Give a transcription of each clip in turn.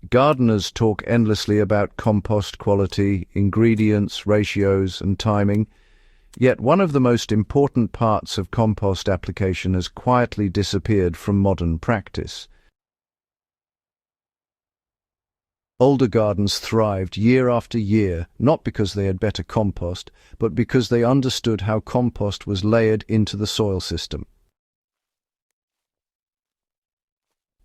Gardeners talk endlessly about compost quality, ingredients, ratios, and timing, yet one of the most important parts of compost application has quietly disappeared from modern practice. Older gardens thrived year after year, not because they had better compost, but because they understood how compost was layered into the soil system.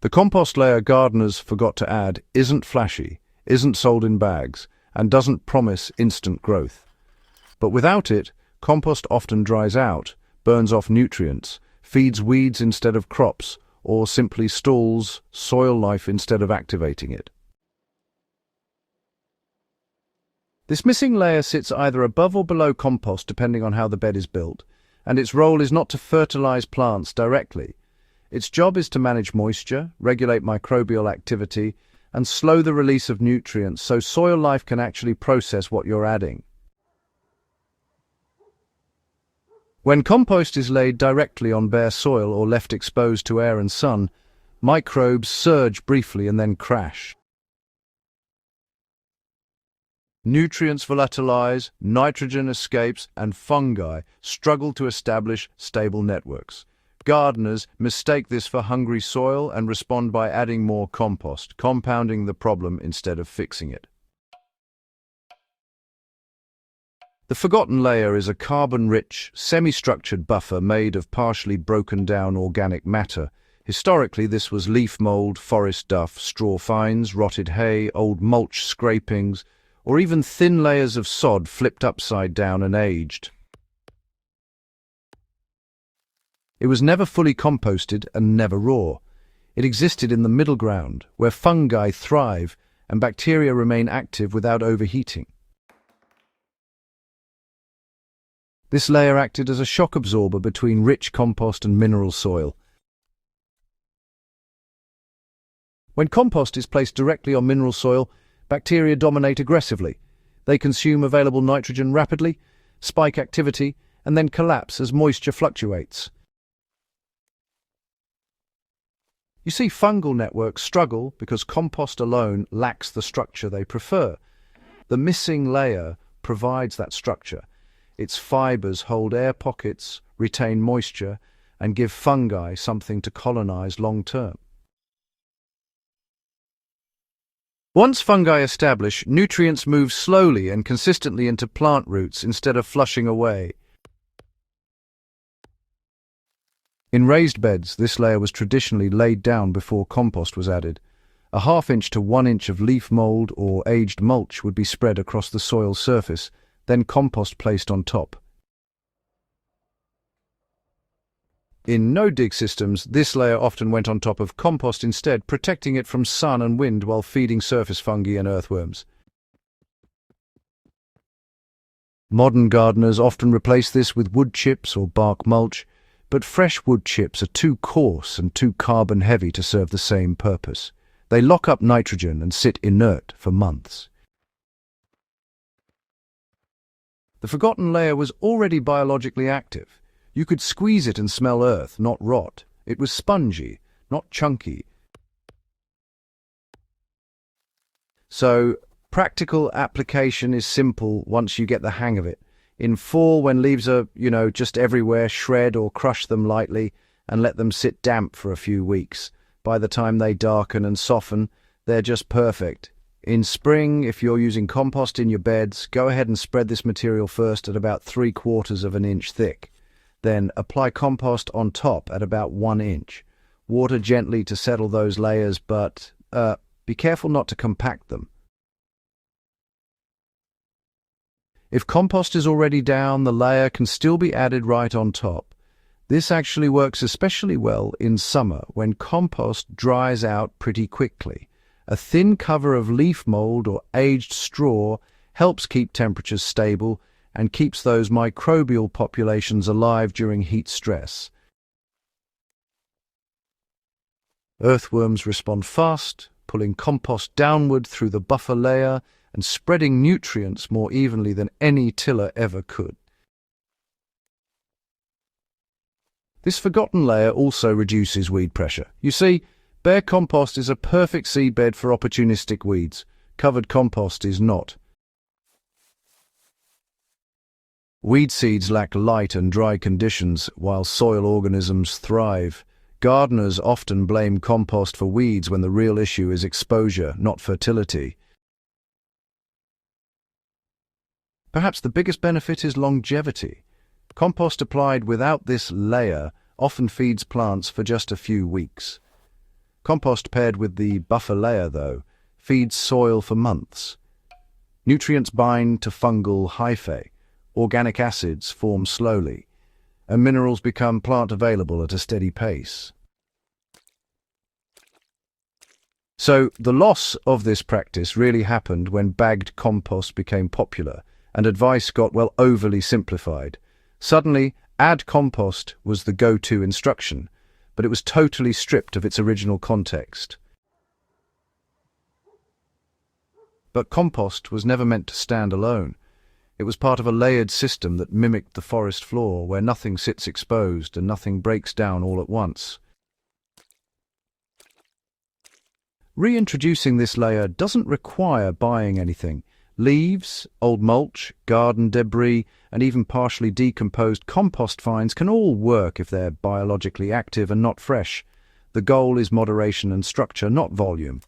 The compost layer gardeners forgot to add isn't flashy, isn't sold in bags, and doesn't promise instant growth. But without it, compost often dries out, burns off nutrients, feeds weeds instead of crops, or simply stalls soil life instead of activating it. This missing layer sits either above or below compost depending on how the bed is built, and its role is not to fertilize plants directly. Its job is to manage moisture, regulate microbial activity, and slow the release of nutrients so soil life can actually process what you're adding. When compost is laid directly on bare soil or left exposed to air and sun, microbes surge briefly and then crash. Nutrients volatilize, nitrogen escapes, and fungi struggle to establish stable networks. Gardeners mistake this for hungry soil and respond by adding more compost, compounding the problem instead of fixing it. The forgotten layer is a carbon-rich, semi-structured buffer made of partially broken-down organic matter. Historically, this was leaf mold, forest duff, straw fines, rotted hay, old mulch scrapings, or even thin layers of sod flipped upside down and aged. It was never fully composted and never raw. It existed in the middle ground, where fungi thrive and bacteria remain active without overheating. This layer acted as a shock absorber between rich compost and mineral soil. When compost is placed directly on mineral soil, bacteria dominate aggressively. They consume available nitrogen rapidly, spike activity, and then collapse as moisture fluctuates. You see, fungal networks struggle because compost alone lacks the structure they prefer. The missing layer provides that structure. Its fibers hold air pockets, retain moisture, and give fungi something to colonize long-term. Once fungi establish, nutrients move slowly and consistently into plant roots instead of flushing away. In raised beds, this layer was traditionally laid down before compost was added. A ½ to 1 inch of leaf mold or aged mulch would be spread across the soil surface, then compost placed on top. In no-dig systems, this layer often went on top of compost instead, protecting it from sun and wind while feeding surface fungi and earthworms. Modern gardeners often replace this with wood chips or bark mulch, but fresh wood chips are too coarse and too carbon-heavy to serve the same purpose. They lock up nitrogen and sit inert for months. The forgotten layer was already biologically active. You could squeeze it and smell earth, not rot. It was spongy, not chunky. So, practical application is simple once you get the hang of it. In fall, when leaves are, just everywhere, shred or crush them lightly and let them sit damp for a few weeks. By the time they darken and soften, they're just perfect. In spring, if you're using compost in your beds, go ahead and spread this material first at about 3/4 of an inch thick. Then apply compost on top at about 1 inch. Water gently to settle those layers, but be careful not to compact them. If compost is already down, the layer can still be added right on top. This actually works especially well in summer when compost dries out pretty quickly. A thin cover of leaf mold or aged straw helps keep temperatures stable and keeps those microbial populations alive during heat stress. Earthworms respond fast, pulling compost downward through the buffer layer and spreading nutrients more evenly than any tiller ever could. This forgotten layer also reduces weed pressure. You see, Bare compost is a perfect seedbed for opportunistic weeds. Covered compost is not. Weed seeds lack light and dry conditions, while soil organisms thrive. Gardeners often blame compost for weeds when the real issue is exposure, not fertility. Perhaps the biggest benefit is longevity. Compost applied without this layer often feeds plants for just a few weeks. Compost paired with the buffer layer, though, feeds soil for months. Nutrients bind to fungal hyphae, organic acids form slowly, and minerals become plant available at a steady pace. So the loss of this practice really happened when bagged compost became popular and advice got, well, overly simplified. Suddenly, add compost was the go-to instruction, but it was totally stripped of its original context. But compost was never meant to stand alone. It was part of a layered system that mimicked the forest floor, where nothing sits exposed and nothing breaks down all at once. Reintroducing this layer doesn't require buying anything. Leaves, old mulch, garden debris, and even partially decomposed compost fines can all work if they're biologically active and not fresh. The goal is moderation and structure, not volume.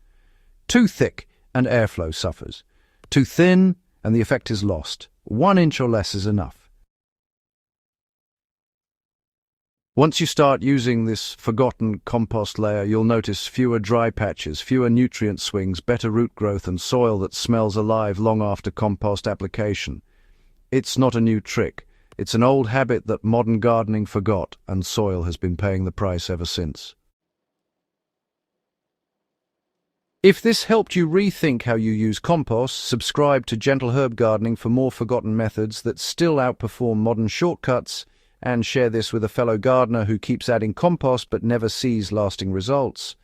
Too thick, and airflow suffers. Too thin, and the effect is lost. 1 inch or less is enough. Once you start using this forgotten compost layer, you'll notice fewer dry patches, fewer nutrient swings, better root growth, and soil that smells alive long after compost application. It's not a new trick. It's an old habit that modern gardening forgot, and soil has been paying the price ever since. If this helped you rethink how you use compost, subscribe to Gentle Herb Gardening for more forgotten methods that still outperform modern shortcuts, and share this with a fellow gardener who keeps adding compost but never sees lasting results.